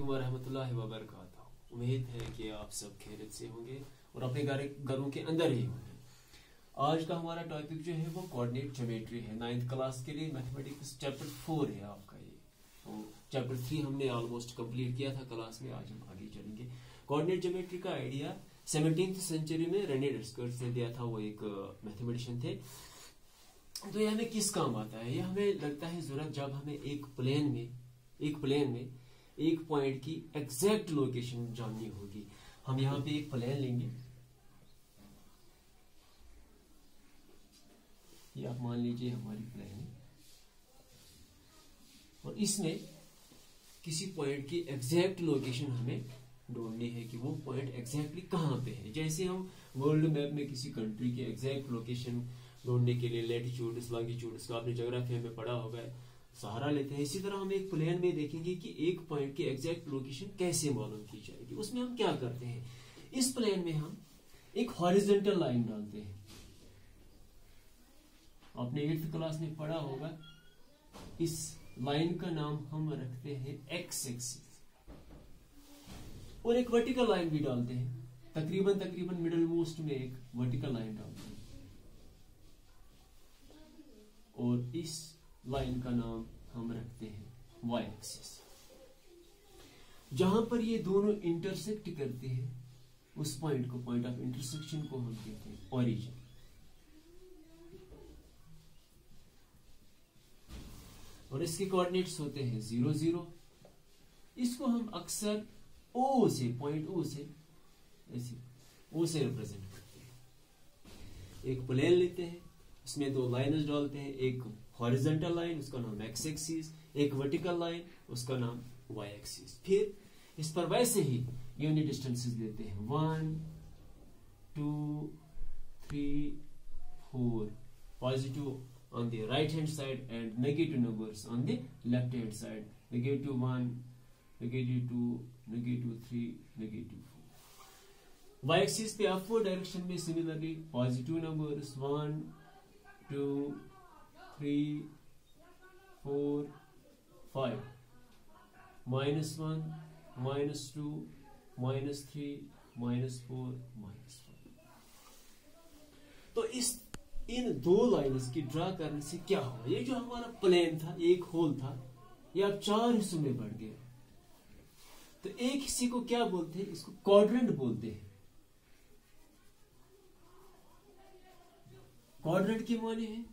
व रहमतुल्लाहि व बरकातहू। उम्मीद है कि आप सब खैरियत से होंगे और अपने घरों के अंदर ही होंगे। आज का हमारा टॉपिक जो है वो कोऑर्डिनेट ज्योमेट्री है। 9th क्लास के लिए मैथमेटिक्स चैप्टर 4 है आपका ये। तो चैप्टर 3 हमने ऑलमोस्ट कंप्लीट किया था क्लास में, आज हम आगे चलेंगे। कोऑर्डिनेट ज्योमेट्री का आइडिया 17th सेंचुरी में रेने डिस्कर्स ने दिया था, वो एक मैथमेटिशियन थे। तो ये हमें किस काम आता है? ये हमें लगता है जरूरत जब हमें एक प्लेन में एक पॉइंट की एग्जैक्ट लोकेशन जाननी होगी। हम यहाँ पे एक प्लेन लेंगे, ये आप मान लीजिए हमारी प्लेन है, और इसमें किसी पॉइंट की एग्जैक्ट लोकेशन हमें ढूंढनी है कि वो पॉइंट एग्जैक्टली कहाँ पे है। जैसे हम वर्ल्ड मैप में किसी कंट्री की एग्जैक्ट लोकेशन ढूंढने के लिए लैटिट्यूड्स लॉन्गिट्यूड्स का आपने ज्योग्राफी में पढ़ा होगा, सहारा लेते हैं। इसी तरह हम एक प्लेन में देखेंगे कि एक पॉइंट की एग्जैक्ट लोकेशन कैसे मालूम की जाएगी। उसमें हम क्या करते हैं, इस प्लेन में हम एक हॉरिजॉन्टल लाइन डालते हैं। आपने 8th क्लास में पढ़ा होगा, इस लाइन का नाम हम रखते हैं एक्स एक्सिस, और एक वर्टिकल लाइन भी डालते हैं। तकरीबन मिडल मोस्ट में एक वर्टिकल लाइन डालते हैं, और इस लाइन का नाम हम रखते हैं वाई एक्सिस। जहां पर ये दोनों इंटरसेक्ट करते हैं, उस पॉइंट को, पॉइंट ऑफ इंटरसेक्शन को हम कहते हैं ओरिजिन। और इसके कोऑर्डिनेट्स होते हैं 0 0। इसको हम अक्सर ओ से, पॉइंट ओ से, ऐसे ओ से रिप्रेजेंट करते हैं। एक प्लेन लेते हैं, इसमें दो लाइन्स डालते हैं, एक हॉरिजॉन्टल लाइन उसका नाम एक्स एक्सिस, एक वर्टिकल लाइन उसका नाम वाई एक्सिस। फिर इस पर वैसे ही यूनिट डिस्टेंसेस लेते हैं, 1 2 3 4, positive on the right hand side and negative numbers on the left hand side, -1, -2, -3, -4। y axis पे अपवर्ड डायरेक्शन में सिमिलरली पॉजिटिव नंबर्स 1 2 3 4 5, -1 -2 -3 -4 -5। तो इन दो लाइन्स की ड्रा करने से क्या हुआ, ये जो हमारा प्लेन था, एक होल था, ये अब 4 हिस्सों में बढ़ गया। तो एक हिस्से को क्या बोलते हैं, इसको क्वाड्रेंट बोलते हैं। क्वाड्रेंट के माने हैं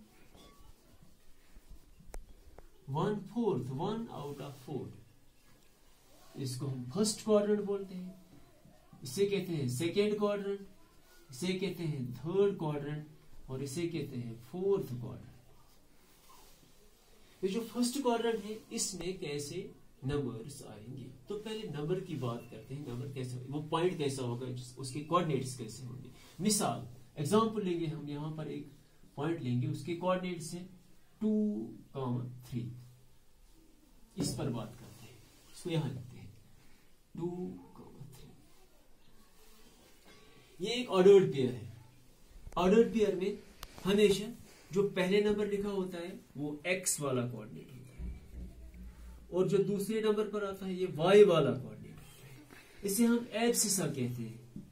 1/4, 1 आउट ऑफ 4। इसको हम फर्स्ट क्वाड्रेंट बोलते हैं, इसे कहते हैं सेकेंड क्वाड्रेंट, इसे कहते हैं थर्ड क्वाड्रेंट, और इसे कहते हैं फोर्थ क्वाड्रेंट। ये जो फर्स्ट क्वाड्रेंट है, इसमें कैसे नंबर्स आएंगे? तो पहले नंबर की बात करते हैं। नंबर कैसे, वो पॉइंट कैसा होगा, उसके कोऑर्डिनेट्स कैसे होंगे। मिसाल एग्जांपल लेंगे, हम यहां पर एक पॉइंट लेंगे, उसके कोऑर्डिनेट्स है 2, 3। इस पर बात करते हैं, इसको यहां लिखते हैं 2, 3। ये एक ऑर्डर्ड पेयर है। ऑर्डर्ड पेयर में हमेशा जो पहले नंबर लिखा होता है वो x वाला कोऑर्डिनेट होता है, और जो दूसरे नंबर पर आता है ये y वाला कोऑर्डिनेट होता है। इसे हम एब्सिसा कहते हैं,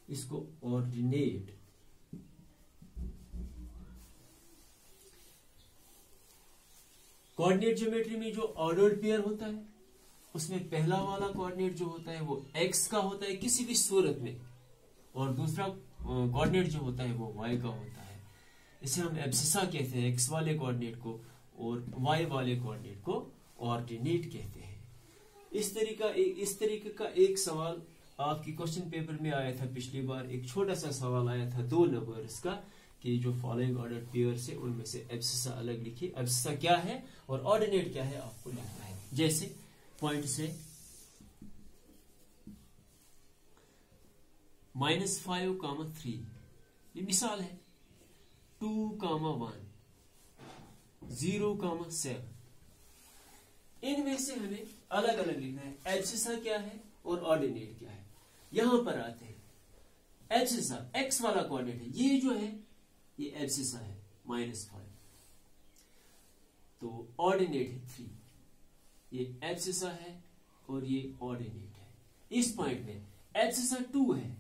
इसको ऑर्डिनेट। कोऑर्डिनेट ज्योमेट्री में जो ऑर्डर्ड पेयर होता है, उसमें पहला वाला कोऑर्डिनेट जो होता है वो x का होता है किसी भी सूरत में, और दूसरा कोऑर्डिनेट जो होता है वो y का होता है। इसे हम एब्सिसा कहते हैं, x वाले कोऑर्डिनेट को, और y वाले कोऑर्डिनेट को ऑर्डिनेट कहते हैं। इस तरीके का एक सवाल आपकी क्वेश्चन पेपर में आया था पिछली बार। एक छोटा सा सवाल आया था 2 नंबर्स का, कि जो फॉलोइंग ऑर्डर पेयर से उनमें से एब्सिसा अलग लिखिए। एब्सिसा क्या है और ऑर्डिनेट क्या है आपको लिखना है। जैसे पॉइंट से -5, 3, ये मिसाल है। 2, 1, 0, 7, इनमें से हमें अलग अलग लिखना है। एब्सिसा क्या है और ऑर्डिनेट क्या है। यहां पर आते हैं, एब्सिसा x वाला कोऑर्डिनेट है, ये जो है ये एब्सिसा है -5, तो ऑर्डिनेट है 3। ये एब्सिसा है और ये ऑर्डिनेट है। इस पॉइंट में एब्सिसा 2 है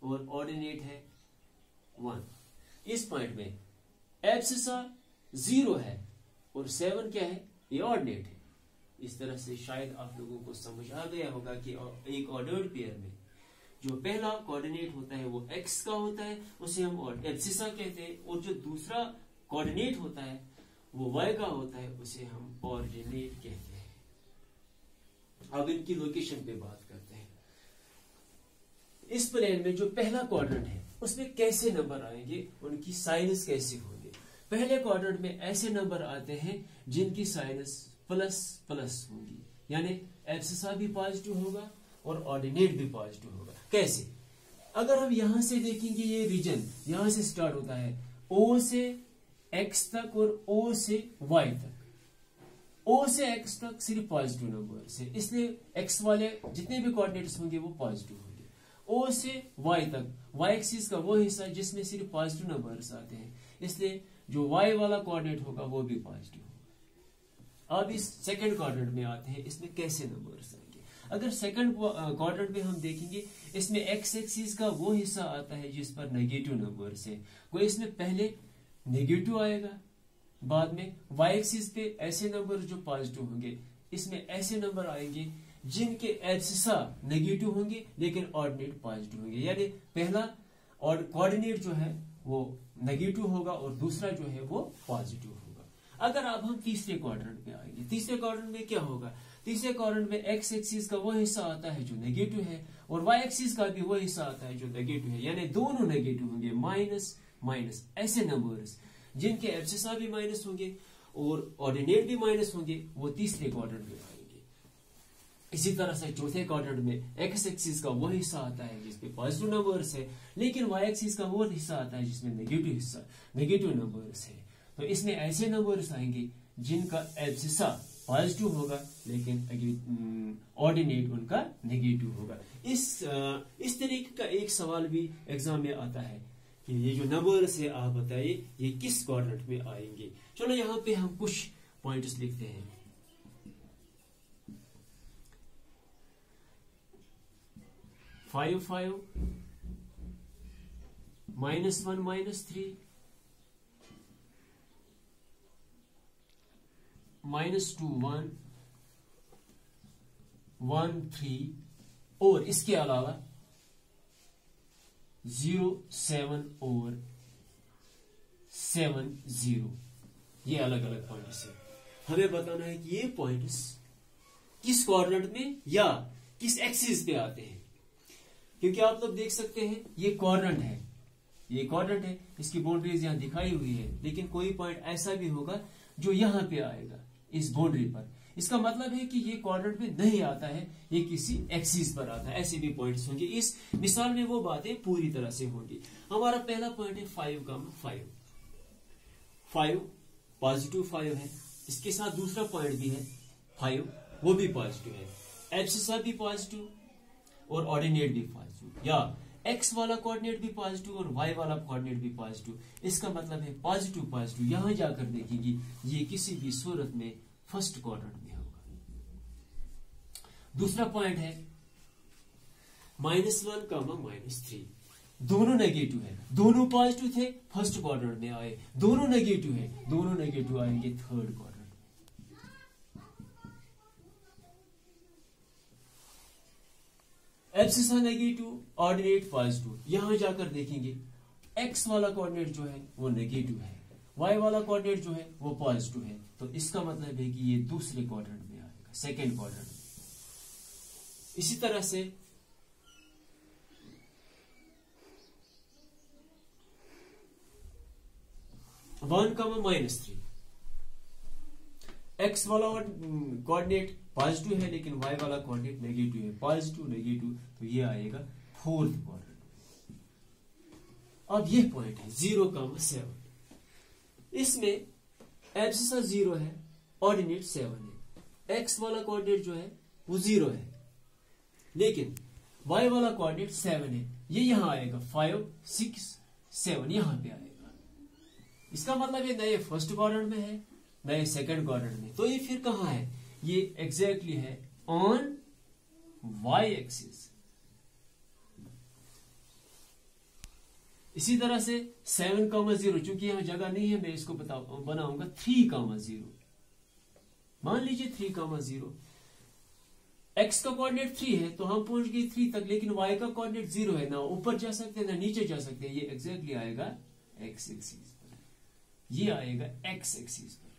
और ऑर्डिनेट है 1। इस पॉइंट में एब्सिसा 0 है और 7 क्या है, ये ऑर्डिनेट है। इस तरह से शायद आप लोगों को समझ आ गया होगा कि एक ऑर्डर्ड पेयर में जो पहला कोऑर्डिनेट होता है वो x का होता है, उसे हम एब्सिसा कहते हैं, और जो दूसरा कोऑर्डिनेट होता है वो y का होता है, उसे हम ऑर्डिनेट कहते हैं। अब इनकी लोकेशन पे बात करते हैं। इस प्लेन में जो पहला क्वाड्रेंट है उसमें कैसे नंबर आएंगे, उनकी साइनस कैसे होंगे। पहले क्वाड्रेंट में ऐसे नंबर आते हैं जिनकी साइनस प्लस प्लस होगी, यानी एब्सिसा भी पॉजिटिव होगा और ऑर्डिनेट भी पॉजिटिव होगा। कैसे? अगर हम यहां से देखेंगे, ये रीजन यहां से स्टार्ट होता है O से X तक और O से Y तक। O से X तक सिर्फ पॉजिटिव नंबर से, इसलिए X वाले जितने भी कोऑर्डिनेट्स होंगे वो पॉजिटिव होंगे। O से Y तक, Y एक्सिस का वो हिस्सा जिसमें सिर्फ पॉजिटिव नंबर्स आते हैं, इसलिए जो Y वाला कोऑर्डिनेट होगा वो भी पॉजिटिव होगा। अब इस सेकंड क्वाड्रेंट में आते हैं, इसमें कैसे नंबर्स आएंगे। अगर सेकंड क्वाड्रेंट में हम देखेंगे, इसमें एक्स एक्सिस का वो हिस्सा आता है जिस पर नेगेटिव नंबर्स है, कोई इसमें पहले नेगेटिव आएगा, बाद में वाई एक्सिस पे ऐसे नंबर जो पॉजिटिव होंगे, इसमें ऐसे नंबर आएंगे जिनके एब्सिसा नेगेटिव होंगे लेकिन ऑर्डिनेट पॉजिटिव होंगे, यानी पहला और कोऑर्डिनेट जो है वो नेगेटिव होगा और दूसरा जो है वो पॉजिटिव होगा। अगर अब हम तीसरे क्वाड्रेंट में आएंगे, तीसरे क्वाड्रेंट में क्या होगा, तीसरे क्वाड्रेंट में एक्स एक्सिस का वो हिस्सा आता है जो नेगेटिव है और वाई एक्सिस का भी वो हिस्सा आता है जो नेगेटिव है, यानी दोनों नेगेटिव होंगे, माइनस माइनस ऐसे नंबर्स जिनके एब्सिसा भी माइनस होंगे और ऑर्डिनेट भी माइनस होंगे, वो तीसरे क्वाड्रेंट में आएंगे। इसी तरह से चौथे क्वाड्रेंट में एक्स एक्सिस का वो हिस्सा आता है जिसमें पॉजिटिव नंबर्स है, लेकिन वाई एक्सिस का वो हिस्सा आता है जिसमें नेगेटिव नंबर्स है। तो इसमें ऐसे नंबर्स आएंगे जिनका एब्सिसा पॉजिटिव होगा लेकिन ऑर्डिनेट उनका नेगेटिव होगा। इस तरीके का एक सवाल भी एग्जाम में आता है कि ये जो नंबर्स है आप बताइए ये किस क्वाड्रेंट में आएंगे। चलो यहाँ पे हम कुछ पॉइंट्स लिखते हैं। फाइव फाइव, -1 -3, -2 1 1 3 और इसके अलावा 0 7 और 7 0। ये अलग अलग पॉइंट्स है। हमें बताना है कि ये पॉइंट्स किस क्वाड्रेंट में या किस एक्सिस पे आते हैं, क्योंकि आप लोग देख सकते हैं ये क्वाड्रेंट है, ये क्वाड्रेंट है, इसकी बाउंड्रीज यहां दिखाई हुई है, लेकिन कोई पॉइंट ऐसा भी होगा जो यहां पे आएगा इस बाउंड्री पर। इसका मतलब है कि ये क्वाड्रेंट में नहीं आता है, ये किसी एक्सिस पर आता है। ऐसे भी पॉइंट्स होंगे। इस मिसाल में वो बातें पूरी तरह से होंगी। हमारा पहला पॉइंट है 5, 5 पॉजिटिव 5 है, इसके साथ दूसरा पॉइंट भी है 5, वो भी पॉजिटिव है, एब्सिसा भी पॉजिटिव और ऑर्डिनेट भी पॉजिटिव, या एक्स वाला कोऑर्डिनेट भी पॉजिटिव और वाई वाला कोऑर्डिनेट भी पॉजिटिव। इसका मतलब है पॉजिटिव पॉजिटिव। यहां जाकर देखेंगे ये किसी भी सूरत में फर्स्ट क्वाड्रेंट में होगा। दूसरा पॉइंट है -1, -3, दोनों नेगेटिव है, दोनों पॉजिटिव थे फर्स्ट क्वाड्रेंट में आए, दोनों नेगेटिव है, दोनों नेगेटिव आएंगे third quadrant. Abscissa negative, ordinate positive. यहां जाकर देखेंगे एक्स वाला कोऑर्डिनेट जो है वो नेगेटिव है, वाई वाला कोऑर्डिनेट जो है वो पॉजिटिव है, तो इसका मतलब है कि ये दूसरे क्वाड्रेंट में आएगा, सेकेंड क्वाड्रेंट में। इसी तरह से -3, एक्स वाला कोऑर्डिनेट पॉजिटिव है लेकिन वाई वाला कोऑर्डिनेट नेगेटिव है, पॉजिटिव नेगेटिव, तो ये आएगा फोर्थ क्वाड्रेंट। अब ये पॉइंट है 0, 7, इसमें एब्सिसा 0 है, ऑर्डिनेट 7 है, एक्स वाला कोऑर्डिनेट जो है वो 0 है, लेकिन वाई वाला कोऑर्डिनेट 7 है, ये यहां आएगा 5 6 7 यहां पे आएगा। इसका मतलब ये नए फर्स्ट क्वाड्रेंट में है, नए सेकंड क्वाड्रेंट में, तो ये फिर कहां है, ये एग्जैक्टली है ऑन वाई एक्सिस। इसी तरह से 7,0, चूंकि यहां जगह नहीं है मैं इसको बनाऊंगा 3,0। मान लीजिए 3,0, x का कोऑर्डिनेट 3 है तो हम पहुंच गए 3 तक, लेकिन y का कोऑर्डिनेट 0 है, ना ऊपर जा सकते हैं ना नीचे जा सकते हैं। ये एग्जैक्टली आएगा x एक्सिस पर, ये आएगा x एक्सिस पर।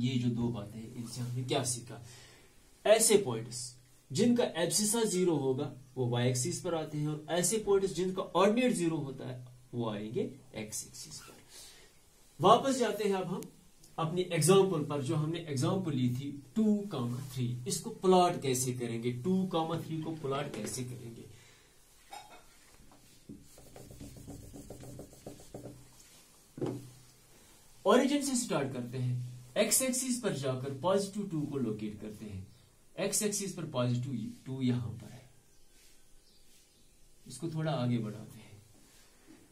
ये जो दो बातें हैं इनसे हमने क्या सीखा, ऐसे पॉइंट्स जिनका एब्सिसा 0 होगा वो y एक्सिस पर आते हैं, और ऐसे पॉइंट्स जिनका ऑर्डिनेट 0 होता है वो आएंगे x एक्सिस पर। वापस जाते हैं अब हम अपनी एग्जाम्पल पर, जो हमने एग्जाम्पल ली थी 2,3। इसको प्लॉट कैसे करेंगे, 2,3 को प्लॉट कैसे करेंगे। ओरिजिन से स्टार्ट करते हैं, x एक्सिस पर जाकर पॉजिटिव 2 को लोकेट करते हैं। x एक्सिस पर पॉजिटिव 2 यहां पर है, इसको थोड़ा आगे बढ़ाते हैं।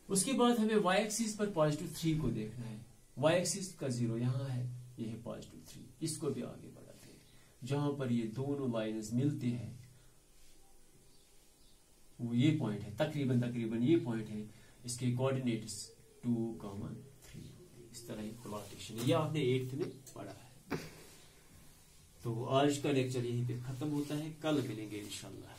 उसके बाद हमें y एक्सिस पर पॉजिटिव 3 को देखना है। y एक्सिस का 0 यहां है, ये है पॉजिटिव 3, इसको भी आगे बढ़ाते हैं। जहां पर ये दोनों लाइन्स मिलती है वो ये पॉइंट है, तकरीबन ये पॉइंट है। इसके कोऑर्डिनेट्स 2,3। इस तरह एक प्लॉटेशन है, ये आपने 8th में पढ़ा है। तो आज का लेक्चर यहीं पे खत्म होता है, कल मिलेंगे इंशाल्लाह।